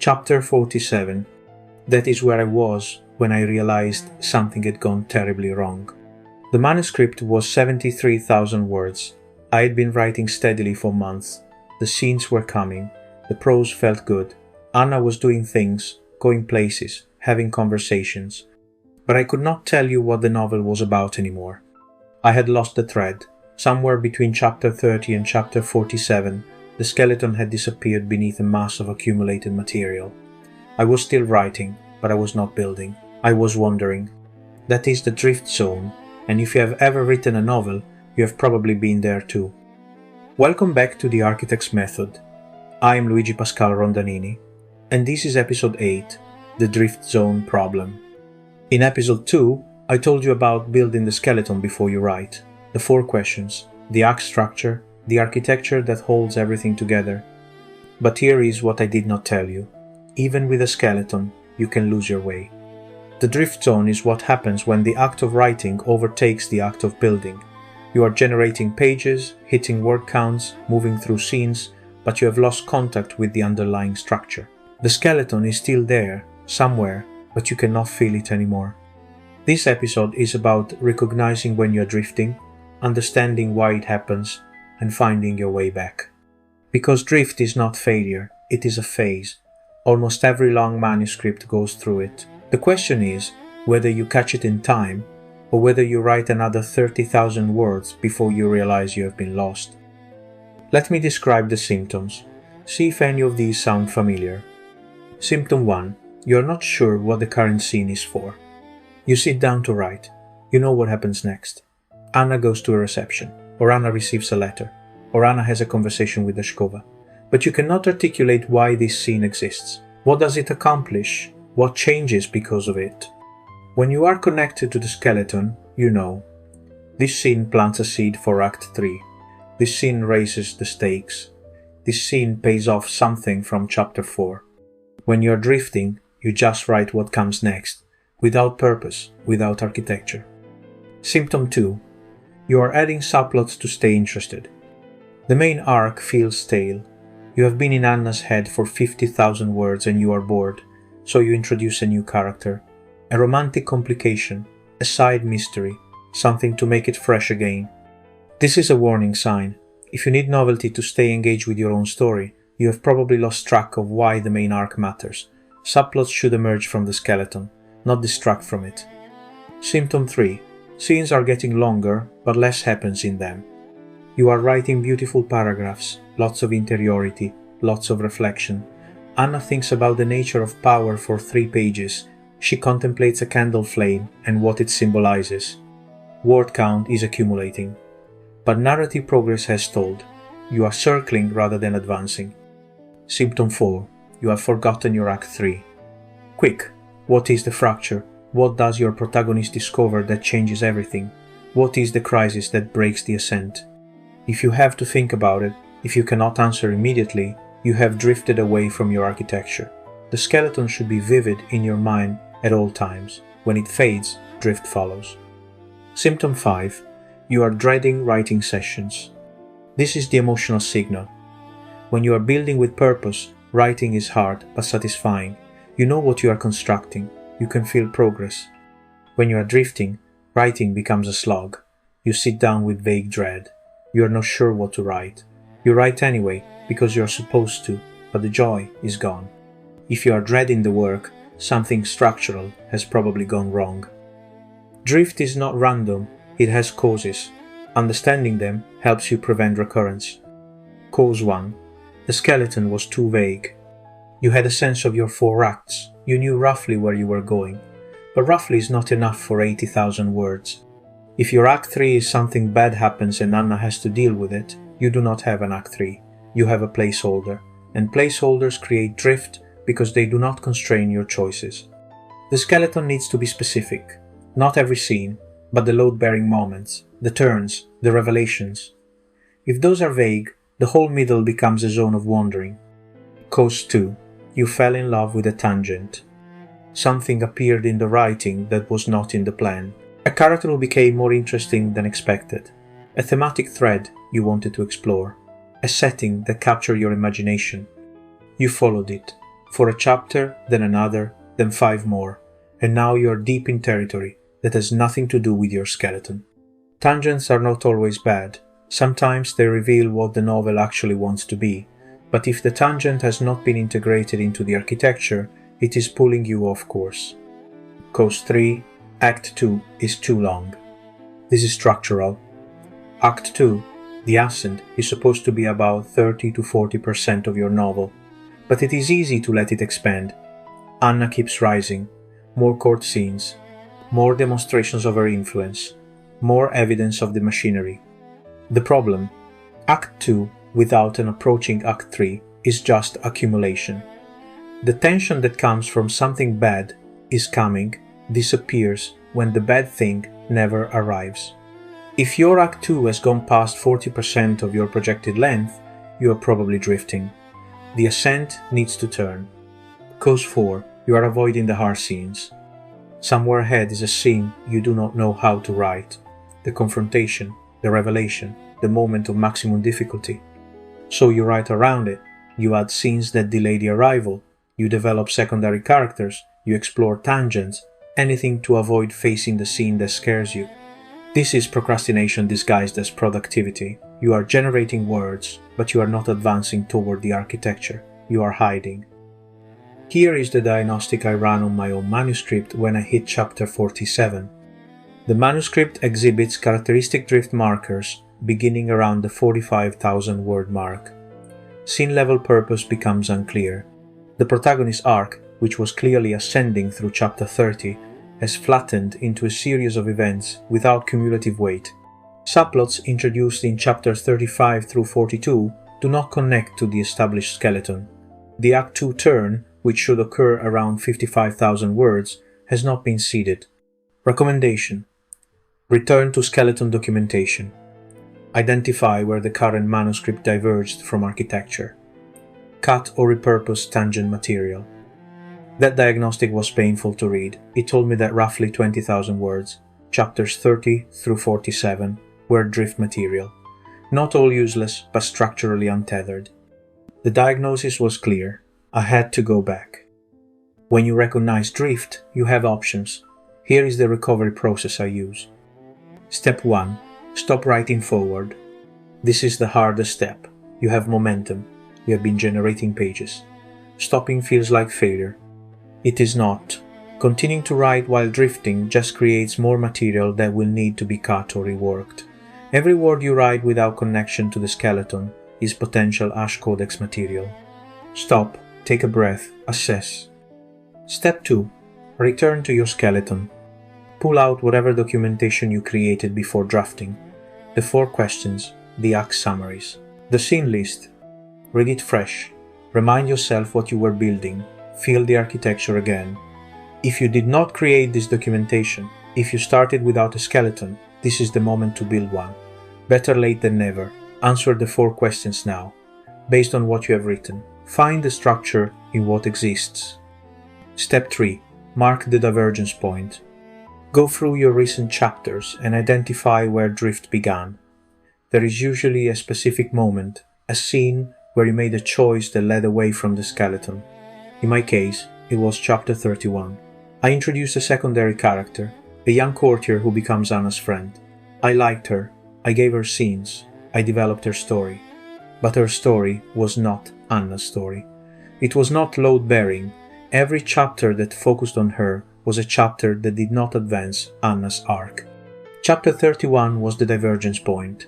Chapter 47. That is where I was when I realized something had gone terribly wrong. The manuscript was 73,000 words. I had been writing steadily for months. The scenes were coming. The prose felt good. Anna was doing things, going places, having conversations. But I could not tell you what the novel was about anymore. I had lost the thread. Somewhere between chapter 30 and chapter 47, the skeleton had disappeared beneath a mass of accumulated material. I was still writing, but I was not building. I was wandering. That is the drift zone, and if you have ever written a novel, you have probably been there too. Welcome back to The Architect's Method. I am Luigi Pascal Rondanini, and this is episode 8, The Drift Zone Problem. In episode 2, I told you about building the skeleton before you write, the 4 questions, the act structure, the architecture that holds everything together. But here is what I did not tell you. Even with a skeleton, you can lose your way. The drift zone is what happens when the act of writing overtakes the act of building. You are generating pages, hitting word counts, moving through scenes, but you have lost contact with the underlying structure. The skeleton is still there, somewhere, but you cannot feel it anymore. This episode is about recognizing when you are drifting, understanding why it happens, and finding your way back. Because drift is not failure, it is a phase. Almost every long manuscript goes through it. The question is whether you catch it in time, or whether you write another 30,000 words before you realize you have been lost. Let me describe the symptoms. See if any of these sound familiar. Symptom 1. You are not sure what the current scene is for. You sit down to write. You know what happens next. Anna goes to a reception, or Anna receives a letter, or Anna has a conversation with Dashkova. But you cannot articulate why this scene exists. What does it accomplish? What changes because of it? When you are connected to the skeleton, you know. This scene plants a seed for Act 3. This scene raises the stakes. This scene pays off something from Chapter 4. When you are drifting, you just write what comes next, without purpose, without architecture. Symptom 2. You are adding subplots to stay interested. The main arc feels stale. You have been in Anna's head for 50,000 words and you are bored, so you introduce a new character, a romantic complication, a side mystery, something to make it fresh again. This is a warning sign. If you need novelty to stay engaged with your own story, you have probably lost track of why the main arc matters. Subplots should emerge from the skeleton, not distract from it. Symptom 3. Scenes are getting longer, but less happens in them. You are writing beautiful paragraphs, lots of interiority, lots of reflection. Anna thinks about the nature of power for 3 pages. She contemplates a candle flame and what it symbolizes. Word count is accumulating. But narrative progress has stalled. You are circling rather than advancing. Symptom 4. You have forgotten your Act 3. Quick! What is the fracture? What does your protagonist discover that changes everything? What is the crisis that breaks the ascent? If you have to think about it, if you cannot answer immediately, you have drifted away from your architecture. The skeleton should be vivid in your mind at all times. When it fades, drift follows. Symptom 5. You are dreading writing sessions. This is the emotional signal. When you are building with purpose, writing is hard but satisfying. You know what you are constructing. You can feel progress. When you are drifting, writing becomes a slog. You sit down with vague dread. You are not sure what to write. You write anyway because you are supposed to, but the joy is gone. If you are dreading the work, something structural has probably gone wrong. Drift is not random, it has causes. Understanding them helps you prevent recurrence. Cause 1. The skeleton was too vague. You had a sense of your 4 acts. You knew roughly where you were going. But roughly is not enough for 80,000 words. If your Act 3 is something bad happens and Anna has to deal with it, you do not have an Act 3. You have a placeholder. And placeholders create drift because they do not constrain your choices. The skeleton needs to be specific. Not every scene, but the load-bearing moments, the turns, the revelations. If those are vague, the whole middle becomes a zone of wandering. Cause 2. You fell in love with a tangent. Something appeared in the writing that was not in the plan. A character who became more interesting than expected. A thematic thread you wanted to explore. A setting that captured your imagination. You followed it. For a chapter, then another, then 5 more, and now you're deep in territory that has nothing to do with your skeleton. Tangents are not always bad. Sometimes they reveal what the novel actually wants to be, but if the tangent has not been integrated into the architecture, it is pulling you off course. Cause 3, Act 2 is too long. This is structural. Act 2, the ascent, is supposed to be about 30 to 40% of your novel, but it is easy to let it expand. Anna keeps rising, more court scenes, more demonstrations of her influence, more evidence of the machinery. The problem, Act 2 without an approaching Act 3 is just accumulation. The tension that comes from something bad is coming, disappears when the bad thing never arrives. If your Act 2 has gone past 40% of your projected length, you are probably drifting. The ascent needs to turn. Cause 4, you are avoiding the hard scenes. Somewhere ahead is a scene you do not know how to write. The confrontation, the revelation, the moment of maximum difficulty. So you write around it, you add scenes that delay the arrival, you develop secondary characters, you explore tangents, anything to avoid facing the scene that scares you. This is procrastination disguised as productivity. You are generating words, but you are not advancing toward the architecture. You are hiding. Here is the diagnostic I ran on my own manuscript when I hit chapter 47. The manuscript exhibits characteristic drift markers beginning around the 45,000 word mark. Scene level purpose becomes unclear. The protagonist's arc, which was clearly ascending through chapter 30, has flattened into a series of events without cumulative weight. Subplots introduced in chapters 35 through 42 do not connect to the established skeleton. The Act 2 turn, which should occur around 55,000 words, has not been seeded. Recommendation: return to skeleton documentation. Identify where the current manuscript diverged from architecture. Cut or repurpose tangent material. That diagnostic was painful to read. It told me that roughly 20,000 words, chapters 30 through 47, were drift material. Not all useless, but structurally untethered. The diagnosis was clear. I had to go back. When you recognize drift, you have options. Here is the recovery process I use. Step 1. Stop writing forward. This is the hardest step. You have momentum. You have been generating pages. Stopping feels like failure. It is not. Continuing to write while drifting just creates more material that will need to be cut or reworked. Every word you write without connection to the skeleton is potential Ash Codex material. Stop, take a breath, assess. Step 2. Return to your skeleton. Pull out whatever documentation you created before drafting. The 4 questions, the act summaries, the scene list. Read it fresh. Remind yourself what you were building. Feel the architecture again. If you did not create this documentation, if you started without a skeleton, this is the moment to build one. Better late than never. Answer the 4 questions now. Based on what you have written, find the structure in what exists. Step 3. Mark the divergence point. Go through your recent chapters and identify where drift began. There is usually a specific moment, a scene where you made a choice that led away from the skeleton. In my case, it was chapter 31. I introduced a secondary character, a young courtier who becomes Anna's friend. I liked her, I gave her scenes, I developed her story. But her story was not Anna's story. It was not load-bearing. Every chapter that focused on her was a chapter that did not advance Anna's arc. Chapter 31 was the divergence point.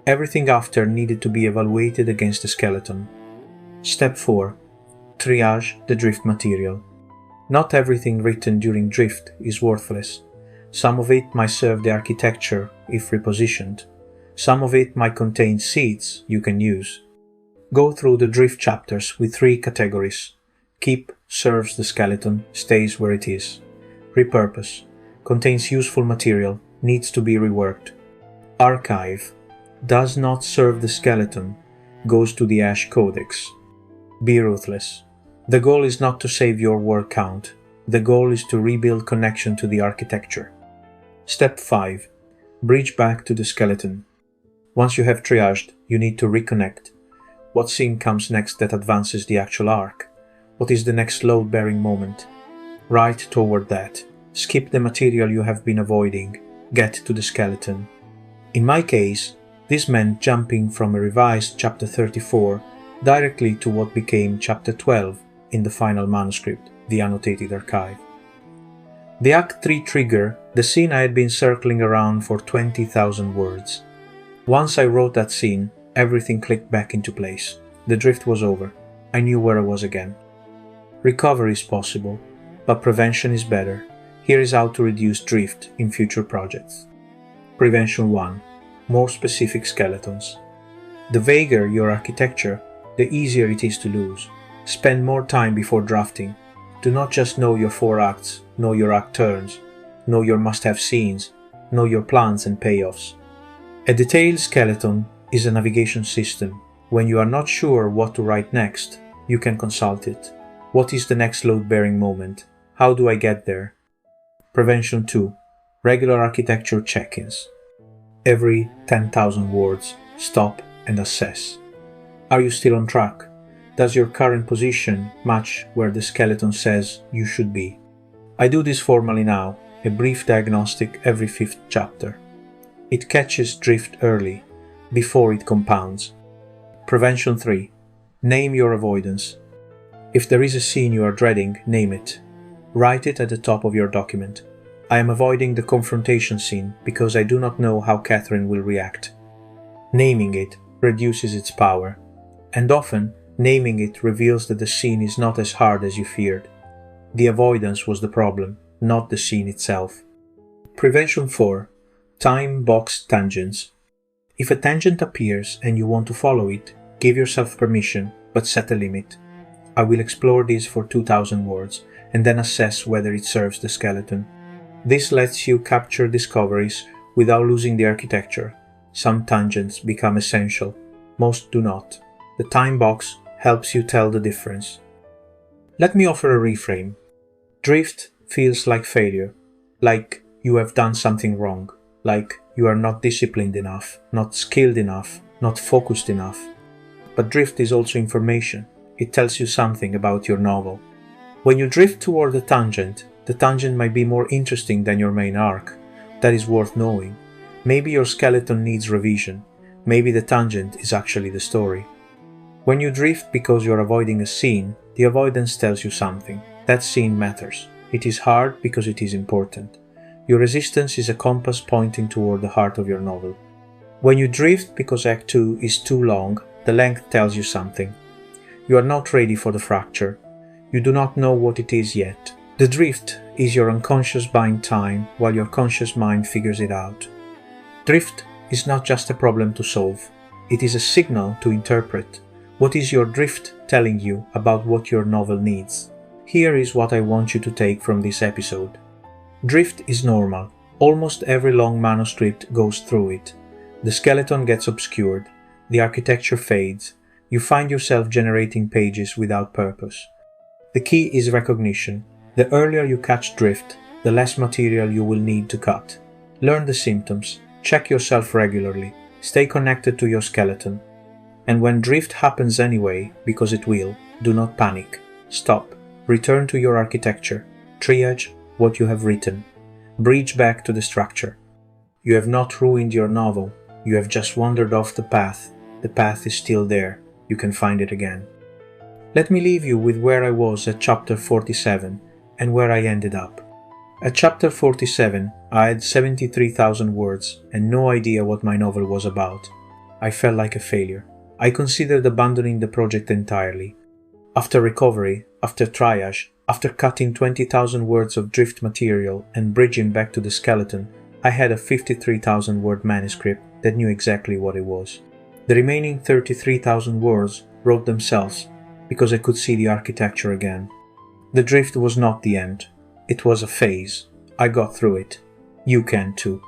Everything after needed to be evaluated against the skeleton. Step 4. Triage the drift material. Not everything written during drift is worthless. Some of it might serve the architecture if repositioned. Some of it might contain seeds you can use. Go through the drift chapters with 3 categories. Keep serves the skeleton, stays where it is. Repurpose contains useful material, needs to be reworked. Archive does not serve the skeleton, goes to the Ash Codex. Be ruthless. The goal is not to save your word count. The goal is to rebuild connection to the architecture. Step 5. Bridge back to the skeleton. Once you have triaged, you need to reconnect. What scene comes next that advances the actual arc? What is the next load-bearing moment? Write toward that. Skip the material you have been avoiding. Get to the skeleton. In my case, this meant jumping from a revised chapter 34 directly to what became chapter 12 in the final manuscript, the annotated archive. The Act 3 trigger, the scene I had been circling around for 20,000 words. Once I wrote that scene, everything clicked back into place. The drift was over. I knew where I was again. Recovery is possible, but prevention is better. Here is how to reduce drift in future projects. Prevention 1. More specific skeletons. The vaguer your architecture, the easier it is to lose. Spend more time before drafting. Do not just know your 4 acts, know your act turns, know your must-have scenes, know your plans and payoffs. A detailed skeleton is a navigation system. When you are not sure what to write next, you can consult it. What is the next load-bearing moment? How do I get there? Prevention 2. Regular architecture check-ins. Every 10,000 words, stop and assess. Are you still on track? Does your current position match where the skeleton says you should be? I do this formally now, a brief diagnostic every 5th chapter. It catches drift early, before it compounds. Prevention 3. Name your avoidance. If there is a scene you are dreading, name it. Write it at the top of your document. I am avoiding the confrontation scene because I do not know how Catherine will react. Naming it reduces its power, and often naming it reveals that the scene is not as hard as you feared. The avoidance was the problem, not the scene itself. Prevention 4. Time box tangents. If a tangent appears and you want to follow it, give yourself permission, but set a limit. I will explore this for 2,000 words, and then assess whether it serves the skeleton. This lets you capture discoveries without losing the architecture. Some tangents become essential, most do not. The time box helps you tell the difference. Let me offer a reframe. Drift feels like failure, like you have done something wrong, like you are not disciplined enough, not skilled enough, not focused enough. But drift is also information. It tells you something about your novel. When you drift toward the tangent might be more interesting than your main arc. That is worth knowing. Maybe your skeleton needs revision. Maybe the tangent is actually the story. When you drift because you're avoiding a scene, the avoidance tells you something. That scene matters. It is hard because it is important. Your resistance is a compass pointing toward the heart of your novel. When you drift because Act 2 is too long, the length tells you something. You are not ready for the fracture. You do not know what it is yet. The drift is your unconscious buying time while your conscious mind figures it out. Drift is not just a problem to solve. It is a signal to interpret. What is your drift telling you about what your novel needs? Here is what I want you to take from this episode. Drift is normal. Almost every long manuscript goes through it. The skeleton gets obscured. The architecture fades. You find yourself generating pages without purpose. The key is recognition. The earlier you catch drift, the less material you will need to cut. Learn the symptoms. Check yourself regularly. Stay connected to your skeleton. And when drift happens anyway, because it will, do not panic. Stop. Return to your architecture. Triage what you have written. Bridge back to the structure. You have not ruined your novel. You have just wandered off the path. The path is still there. You can find it again. Let me leave you with where I was at chapter 47 and where I ended up. At chapter 47, I had 73,000 words and no idea what my novel was about. I felt like a failure. I considered abandoning the project entirely. After recovery, after triage, after cutting 20,000 words of drift material and bridging back to the skeleton, I had a 53,000 word manuscript that knew exactly what it was. The remaining 33,000 words wrote themselves because I could see the architecture again. The drift was not the end. It was a phase. I got through it. You can too.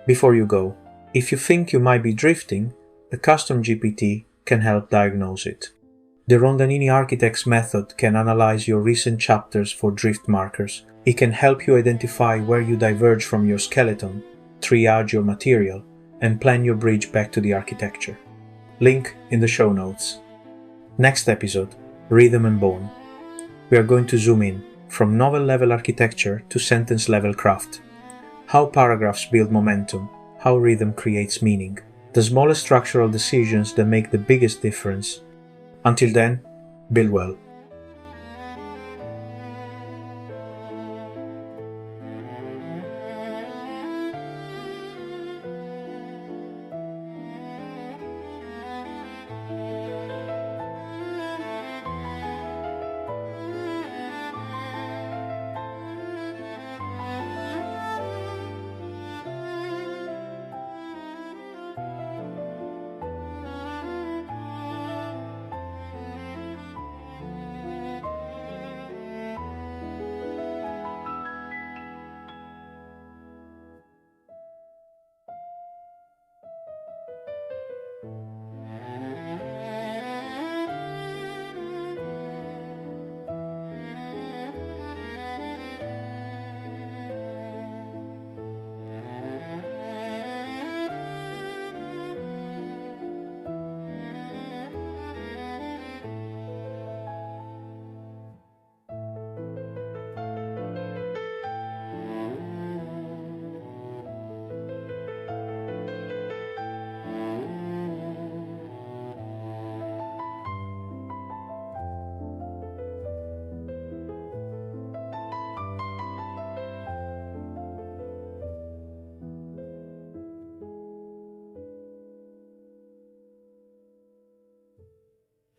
Before you go, if you think you might be drifting, the custom GPT can help diagnose it. The Rondanini Architects method can analyze your recent chapters for drift markers. It can help you identify where you diverge from your skeleton, triage your material, and plan your bridge back to the architecture. Link in the show notes. Next episode, Rhythm and Bone. We are going to zoom in, from novel-level architecture to sentence-level craft. How paragraphs build momentum, how rhythm creates meaning, the smallest structural decisions that make the biggest difference. Until then, build well.